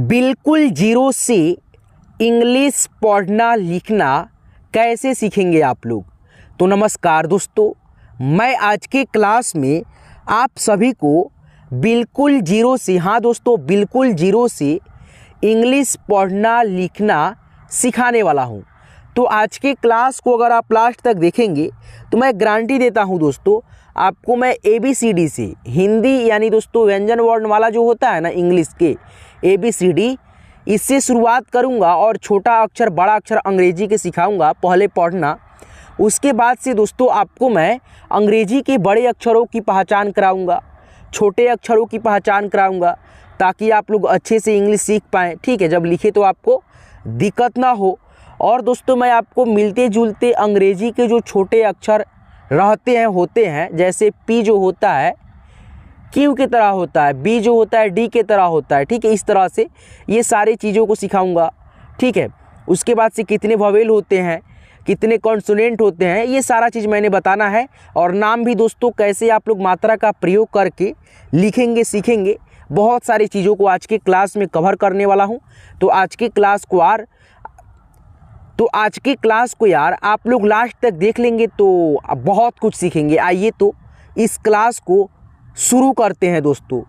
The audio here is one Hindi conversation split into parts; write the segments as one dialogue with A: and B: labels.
A: बिल्कुल जीरो से इंग्लिश पढ़ना लिखना कैसे सीखेंगे आप लोग। तो नमस्कार दोस्तों, मैं आज के क्लास में आप सभी को बिल्कुल जीरो से, हाँ दोस्तों, बिल्कुल जीरो से इंग्लिश पढ़ना लिखना सिखाने वाला हूँ। तो आज के क्लास को अगर आप लास्ट तक देखेंगे तो मैं गारंटी देता हूँ दोस्तों, आपको मैं ABCD से हिंदी यानी दोस्तों व्यंजन वर्णमाला जो होता है ना इंग्लिश के ABCD, इससे शुरुआत करूंगा और छोटा अक्षर बड़ा अक्षर अंग्रेजी के सिखाऊंगा पहले पढ़ना। उसके बाद से दोस्तों आपको मैं अंग्रेजी के बड़े अक्षरों की पहचान कराऊंगा, छोटे अक्षरों की पहचान कराऊंगा, ताकि आप लोग अच्छे से इंग्लिश सीख पाएँ। ठीक है, जब लिखे तो आपको दिक्कत ना हो। और दोस्तों मैं आपको मिलते जुलते अंग्रेजी के जो छोटे अक्षर रहते हैं होते हैं, जैसे P जो होता है Q की तरह होता है, B जो होता है D के तरह होता है। ठीक है, इस तरह से ये सारी चीज़ों को सिखाऊंगा। ठीक है, उसके बाद से कितने वोवेल होते हैं, कितने कॉन्सोनेंट होते हैं, ये सारा चीज़ मैंने बताना है। और नाम भी दोस्तों कैसे आप लोग मात्रा का प्रयोग करके लिखेंगे सीखेंगे, बहुत सारी चीज़ों को आज के क्लास में कवर करने वाला हूँ। तो आज की क्लास को यार आप लोग लास्ट तक देख लेंगे तो बहुत कुछ सीखेंगे। आइए तो इस क्लास को शुरू करते हैं दोस्तों।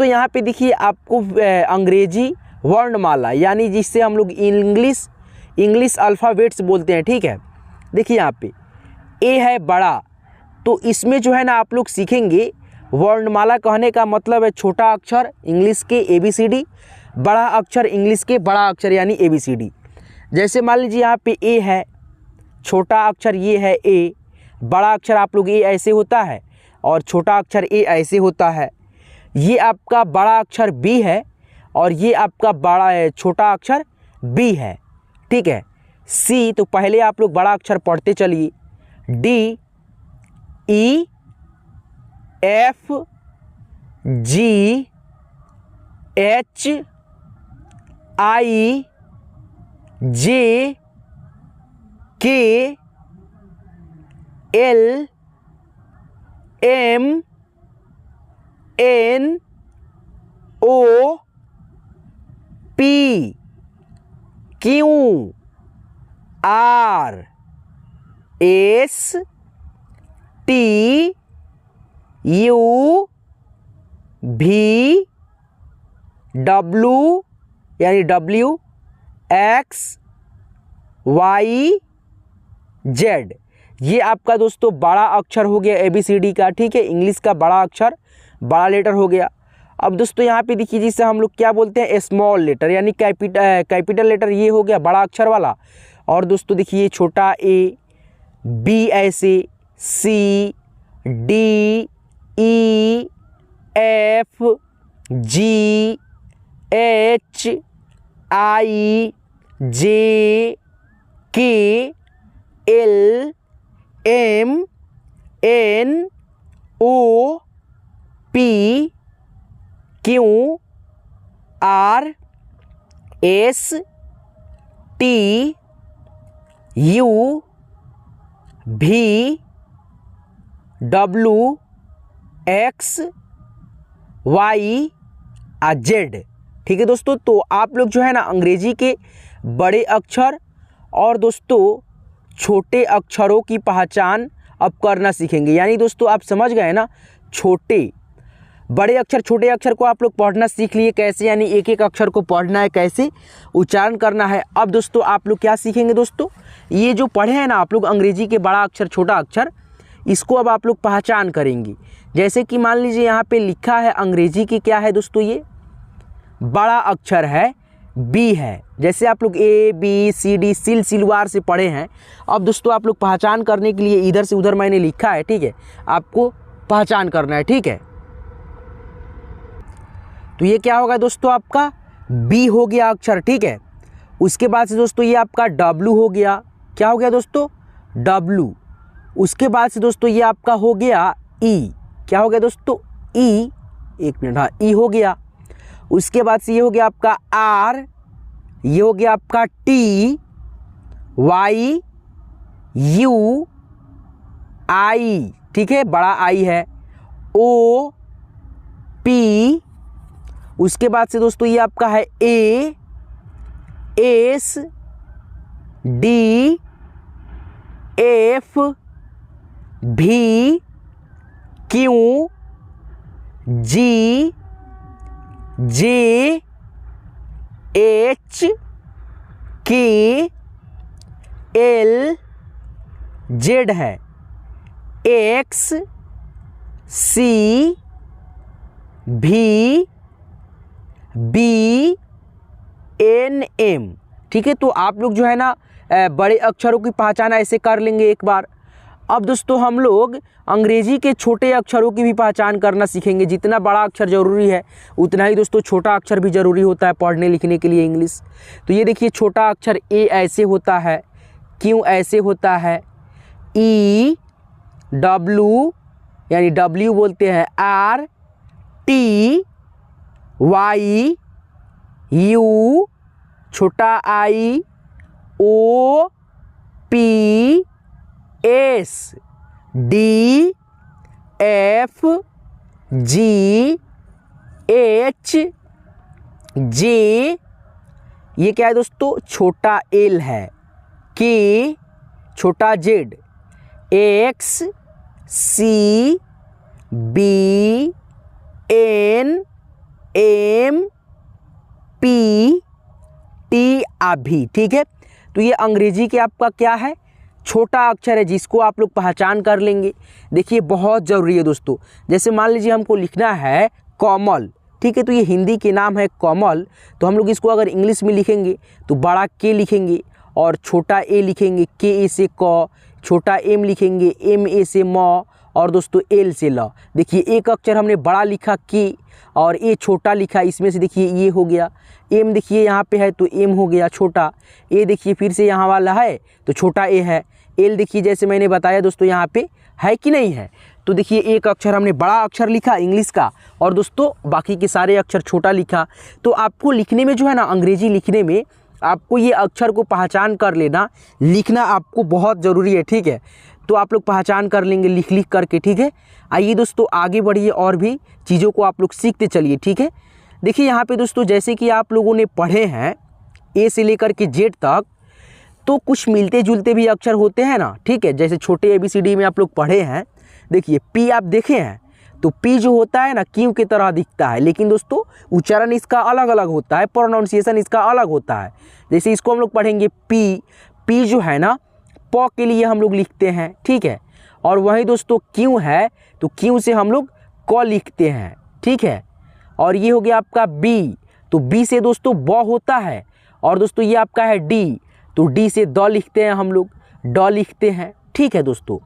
A: यहाँ पे देखिए आपको अंग्रेजी वर्णमाला यानी जिससे हम लोग इंग्लिश अल्फ़ाबेट्स बोलते हैं। ठीक है, देखिए यहाँ पे A है बड़ा, तो इसमें जो है ना आप लोग सीखेंगे वर्णमाला कहने का मतलब है छोटा अक्षर इंग्लिश के ABCD, बड़ा अक्षर इंग्लिश के बड़ा अक्षर यानी ABCD। जैसे मान लीजिए यहाँ पे A है, छोटा अक्षर ये है A, बड़ा अक्षर आप लोग A ऐसे होता है और छोटा अक्षर A ऐसे होता है। ये आपका बड़ा अक्षर B है और ये आपका छोटा अक्षर B है। ठीक है, C तो पहले आप लोग बड़ा अक्षर पढ़ते चलिए, D E F G H I J K L M N O P Q R S T U V W यानी W X Y Z। ये आपका दोस्तों बड़ा अक्षर हो गया ABCD का। ठीक है, इंग्लिश का बड़ा अक्षर बड़ा लेटर हो गया। अब दोस्तों यहाँ पे देखिए जिसे हम लोग क्या बोलते हैं स्मॉल लेटर यानी कैपिटल लेटर, ये हो गया बड़ा अक्षर वाला। और दोस्तों देखिए छोटा A, B ऐसे, C D E F G H I J K L M N O P Q R S T U V W X Y Z। ठीक है दोस्तों, तो आप लोग जो है ना अंग्रेजी के बड़े अक्षर और दोस्तों छोटे अक्षरों की पहचान अब करना सीखेंगे। यानी दोस्तों आप समझ गए ना, बड़े अक्षर छोटे अक्षर को आप लोग पढ़ना सीख लिए कैसे, यानी एक एक अक्षर को पढ़ना है, कैसे उच्चारण करना है। अब दोस्तों आप लोग क्या सीखेंगे दोस्तों, ये जो पढ़े हैं ना आप लोग अंग्रेजी के बड़ा अक्षर छोटा अक्षर, इसको अब आप लोग पहचान करेंगे। जैसे कि मान लीजिए यहाँ पे लिखा है अंग्रेजी की क्या है दोस्तों, ये बड़ा अक्षर है B है। जैसे आप लोग ABCD सिलवार से पढ़े हैं, अब दोस्तों आप लोग पहचान करने के लिए इधर से उधर मैंने लिखा है। ठीक है, आपको पहचान करना है। ठीक है, तो ये क्या होगा दोस्तों, आपका B हो गया अक्षर। ठीक है, उसके बाद से दोस्तों ये आपका W हो गया। क्या हो गया दोस्तों, W। उसके बाद से दोस्तों ये आपका हो गया E। क्या हो गया दोस्तों, E। एक मिनट, हाँ, E हो गया। उसके बाद से ये हो गया आपका R, ये हो गया आपका T Y U I, ठीक है, बड़ा आई है, O P, उसके बाद से दोस्तों ये आपका है ए, एस, डी, एफ, भी, क्यू, जी, जे, एच, के, एल, जेड है, एक्स, सी, भी, बी, एन, एम। ठीक है, तो आप लोग जो है ना बड़े अक्षरों की पहचान ऐसे कर लेंगे एक बार। अब दोस्तों हम लोग अंग्रेजी के छोटे अक्षरों की भी पहचान करना सीखेंगे। जितना बड़ा अक्षर ज़रूरी है उतना ही दोस्तों छोटा अक्षर भी ज़रूरी होता है पढ़ने लिखने के लिए इंग्लिश। तो ये देखिए छोटा अक्षर ए ऐसे होता है, क्यू ऐसे होता है, ई, डब्लू यानी डब्ल्यू बोलते हैं, आर, टी, वाई, यू, छोटा I, O, P, S, D, F, G, H, J, ये क्या है दोस्तों छोटा एल है, के, छोटा Z, X, C, B, N, M, P, T, अभी। ठीक है, तो ये अंग्रेजी के आपका क्या है छोटा अक्षर है जिसको आप लोग पहचान कर लेंगे। देखिए बहुत ज़रूरी है दोस्तों। जैसे मान लीजिए हमको लिखना है कमल, ठीक है, तो ये हिंदी के नाम है कमल, तो हम लोग इसको अगर इंग्लिश में लिखेंगे तो बड़ा के लिखेंगे और छोटा ए लिखेंगे, के ए से क, छोटा एम लिखेंगे, एम ए से म, और दोस्तों एल से ल। देखिए एक अक्षर हमने बड़ा लिखा के और ए छोटा लिखा, इसमें से देखिए ये हो गया, एम देखिए यहाँ पे है तो एम हो गया छोटा, ए देखिए फिर से यहाँ वाला है तो छोटा ए है, एल देखिए जैसे मैंने बताया दोस्तों यहाँ पे है कि नहीं है। तो देखिए एक अक्षर हमने बड़ा अक्षर लिखा इंग्लिश का और दोस्तों बाकी के सारे अक्षर छोटा लिखा। तो आपको लिखने में जो है ना अंग्रेजी लिखने में आपको ये अक्षर को पहचान कर लेना, लिखना आपको बहुत ज़रूरी है। ठीक है, तो आप लोग पहचान कर लेंगे लिख लिख करके। ठीक है, आइए दोस्तों आगे बढ़िए और भी चीज़ों को आप लोग सीखते चलिए। ठीक है, देखिए यहाँ पे दोस्तों जैसे कि आप लोगों ने पढ़े हैं ए से लेकर के जेड तक, तो कुछ मिलते जुलते भी अक्षर होते हैं ना। ठीक है, जैसे छोटे ABCD में आप लोग पढ़े हैं, देखिए पी आप देखे हैं तो पी जो होता है ना क्यू की तरह दिखता है, लेकिन दोस्तों उच्चारण इसका अलग अलग होता है, प्रोनाउंसिएशन इसका अलग होता है। जैसे इसको हम लोग पढ़ेंगे पी, पी जो है ना प के लिए हम लोग लिखते हैं। ठीक है, और वहीं दोस्तों क्यू है तो क्यू से हम लोग क लिखते हैं। ठीक है, और ये हो गया आपका बी, तो बी से दोस्तों ब होता है, और दोस्तों ये आपका है डी, तो डी से द लिखते हैं हम लोग, ड लिखते हैं। ठीक है दोस्तों,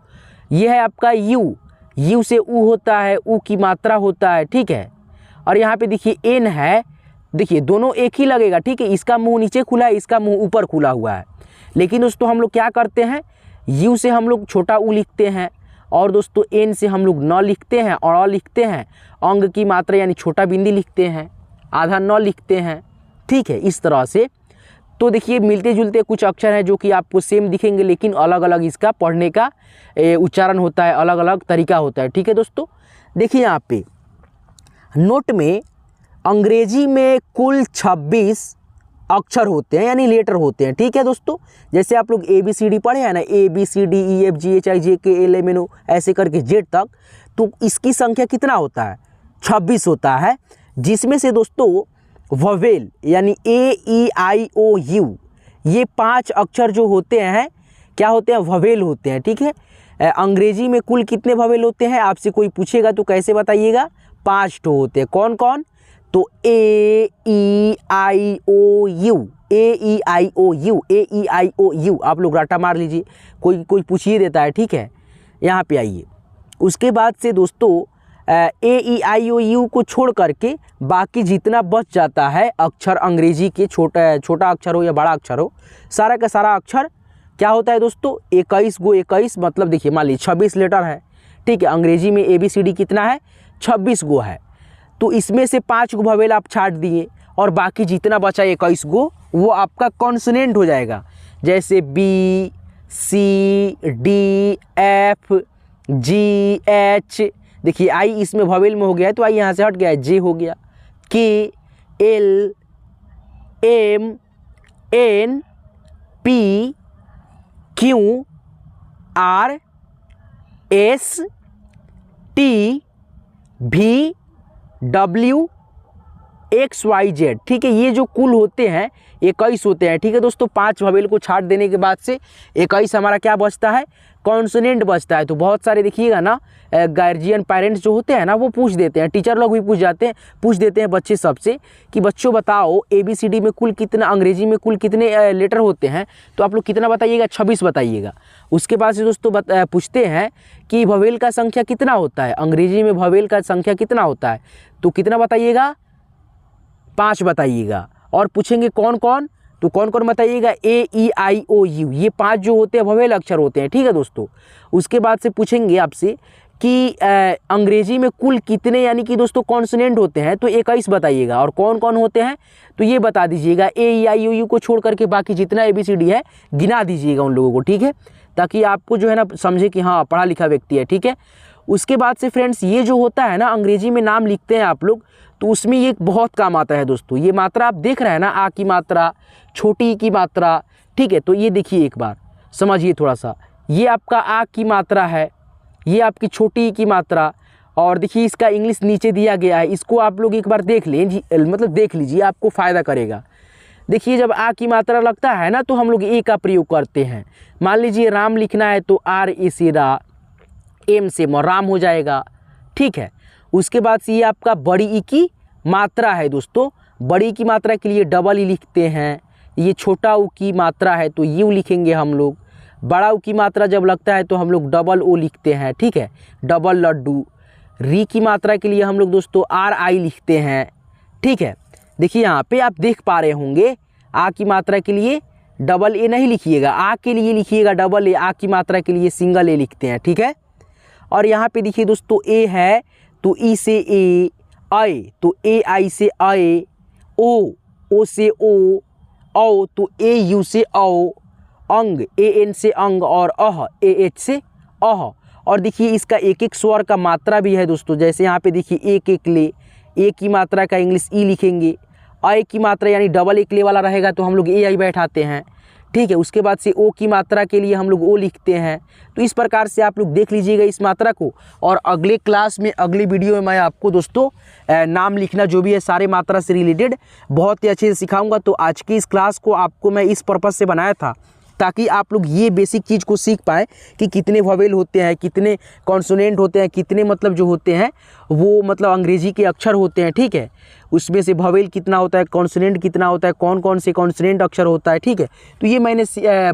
A: ये है आपका यू, यू से ऊ होता है, ऊ की मात्रा होता है। ठीक है, और यहाँ पे देखिए एन है, देखिए दोनों एक ही लगेगा। ठीक है, इसका मुंह नीचे खुला है, इसका मुंह ऊपर खुला हुआ है, लेकिन दोस्तों हम लोग क्या करते हैं यू से हम लोग छोटा ऊ लिखते हैं, और दोस्तों एन से हम लोग न लिखते हैं और अ लिखते हैं, अंग की मात्रा यानी छोटा बिंदी लिखते हैं, आधा न लिखते हैं। ठीक है, इस तरह से। तो देखिए मिलते जुलते कुछ अक्षर हैं जो कि आपको सेम दिखेंगे, लेकिन अलग अलग इसका पढ़ने का उच्चारण होता है, अलग अलग तरीका होता है। ठीक है दोस्तों, देखिए यहाँ पे नोट में अंग्रेजी में कुल 26 अक्षर होते हैं यानी लेटर होते हैं। ठीक है दोस्तों, जैसे आप लोग ABCD पढ़े हैं ना, ABCDEFGHIJKLMNO ऐसे करके जेड तक, तो इसकी संख्या कितना होता है 26 होता है, जिसमें से दोस्तों ववेल यानी AEIOU ये 5 अक्षर जो होते हैं क्या होते हैं ववेल होते हैं। ठीक है, अंग्रेजी में कुल कितने ववेल होते हैं आपसे कोई पूछेगा तो कैसे बताइएगा, 5 तो होते हैं। कौन कौन, तो AEIOU AEIOU आप लोग रट्टा मार लीजिए, कोई पूछिए देता है। ठीक है, यहाँ पे आइए। उसके बाद से दोस्तों AEIOU को छोड़ करके बाकी जितना बच जाता है अक्षर अंग्रेजी के, छोटा अक्षर हो या बड़ा अक्षर हो, सारा का सारा अक्षर क्या होता है दोस्तों 21 मतलब देखिए मान लीजिए 26 लेटर है। ठीक है, अंग्रेजी में ABCD कितना है 26 गो है, तो इसमें से 5 गो ववेल आप छाट दिए और बाकी जितना बचा 21 गो वो आपका कॉन्सोनेंट हो जाएगा। जैसे B, C, D, F, G, H, देखिए आई इसमें ववेल में हो गया है तो आई यहाँ से हट गया है, जे हो गया, के, L M N P Q R S T V W X Y Z. ठीक है, ये जो कुल होते हैं 21 होते हैं। ठीक है दोस्तों, 5 ववेल को छाट देने के बाद से 21 हमारा क्या बचता है, कॉन्सोनेंट बचता है। तो बहुत सारे देखिएगा ना गार्जियन पेरेंट्स जो होते हैं ना वो पूछ देते हैं, टीचर लोग भी पूछ देते हैं बच्चे सबसे कि बच्चों बताओ ABCD में कुल कितना, अंग्रेजी में कुल कितने लेटर होते हैं। तो आप लोग कितना बताइएगा, 26 बताइएगा। उसके बाद से दोस्तों पूछते हैं कि ववेल का संख्या कितना होता है, अंग्रेजी में ववेल का संख्या कितना होता है। तो कितना बताइएगा, 5 बताइएगा। और पूछेंगे कौन कौन, तो कौन कौन बताइएगा, AEIOU, ये 5 जो होते हैं ववेल अक्षर होते हैं। ठीक है दोस्तों, उसके बाद से पूछेंगे आपसे कि अंग्रेजी में कुल कितने यानी कि दोस्तों कॉन्सोनेंट होते हैं। तो 21 बताइएगा। और कौन कौन होते हैं तो ये बता दीजिएगा, AEIOU को छोड़ करके बाकी जितना ABCD है गिना दीजिएगा उन लोगों को। ठीक है, ताकि आपको जो है ना समझे कि हाँ पढ़ा लिखा व्यक्ति है। ठीक है, उसके बाद से फ्रेंड्स ये जो होता है ना अंग्रेजी में नाम लिखते हैं आप लोग, तो उसमें ये बहुत काम आता है दोस्तों। ये मात्रा आप देख रहे हैं ना, आ की मात्रा, छोटी ई की मात्रा। ठीक है, तो ये देखिए एक बार समझिए थोड़ा सा, ये आपका आ की मात्रा है, ये आपकी छोटी ई की मात्रा। और देखिए इसका इंग्लिश नीचे दिया गया है, इसको आप लोग एक बार देख लें, मतलब देख लीजिए, आपको फ़ायदा करेगा। देखिए जब आ की मात्रा लगता है ना तो हम लोग ए का प्रयोग करते हैं। मान लीजिए राम लिखना है तो R से रा, M से राम हो जाएगा। ठीक है, उसके बाद से ये आपका बड़ी ई की मात्रा है दोस्तों, बड़ी की मात्रा के लिए डबल ई लिखते हैं। ये छोटा ऊ की मात्रा है तो यू लिखेंगे हम लोग। बड़ा ऊ की मात्रा जब लगता है तो हम लोग डबल ओ लिखते हैं। ठीक है, डबल लड्डू। री की मात्रा के लिए हम लोग दोस्तों RI लिखते हैं। ठीक है, देखिए यहाँ पे आप देख पा रहे होंगे, आ की मात्रा के लिए डबल ए नहीं लिखिएगा, आ के लिए लिखिएगा डबल ए, आ की मात्रा के लिए सिंगल ए लिखते हैं। ठीक है, और यहाँ पे देखिए दोस्तों ए है तो ई से ए, आए तो AI से आए, ओ से ओ, औ तो AU से औ, अंग AN से अंग, और AH से अह। और देखिए इसका एक एक स्वर का मात्रा भी है दोस्तों। जैसे यहाँ पे देखिए एक एक ले, ए की मात्रा का इंग्लिश ई लिखेंगे, आय की मात्रा यानी डबल एक ले वाला रहेगा तो हम लोग AI बैठाते हैं। ठीक है, उसके बाद से ओ की मात्रा के लिए हम लोग ओ लिखते हैं। तो इस प्रकार से आप लोग देख लीजिएगा इस मात्रा को। और अगले क्लास में, अगले वीडियो में मैं आपको दोस्तों नाम लिखना जो भी है सारे मात्रा से रिलेटेड बहुत ही अच्छे से सिखाऊंगा। तो आज की इस क्लास को आपको मैं इस पर्पज़ से बनाया था ताकि आप लोग ये बेसिक चीज़ को सीख पाएँ कि कितने ववेल होते हैं, कितने कॉन्सोनेंट होते हैं, कितने मतलब जो होते हैं वो मतलब अंग्रेजी के अक्षर होते हैं। ठीक है, उसमें से ववेल कितना होता है, कॉन्सोनेंट कितना होता है, कौन कौन से कॉन्सोनेंट अक्षर होता है। ठीक है, तो ये मैंने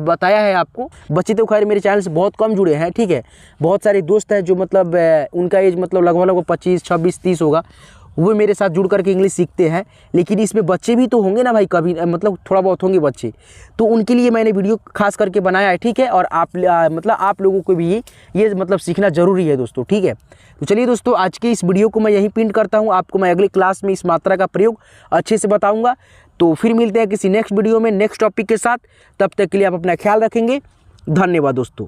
A: बताया है आपको। बच्चे तो खैर मेरे चैनल से बहुत कम जुड़े हैं। ठीक है, बहुत सारे दोस्त हैं जो मतलब उनका एज मतलब लगभग 25, 26, 30 होगा, वो मेरे साथ जुड़ करके इंग्लिश सीखते हैं। लेकिन इसमें बच्चे भी तो होंगे ना भाई, कभी मतलब थोड़ा बहुत होंगे बच्चे, तो उनके लिए मैंने वीडियो खास करके बनाया है। ठीक है, और आप मतलब आप लोगों को भी ये मतलब सीखना ज़रूरी है दोस्तों। ठीक है, तो चलिए दोस्तों आज के इस वीडियो को मैं यहीं पिन करता हूँ। आपको मैं अगली क्लास में इस मात्रा का प्रयोग अच्छे से बताऊँगा। तो फिर मिलते हैं किसी नेक्स्ट वीडियो में नेक्स्ट टॉपिक के साथ। तब तक के लिए आप अपना ख्याल रखेंगे। धन्यवाद दोस्तों।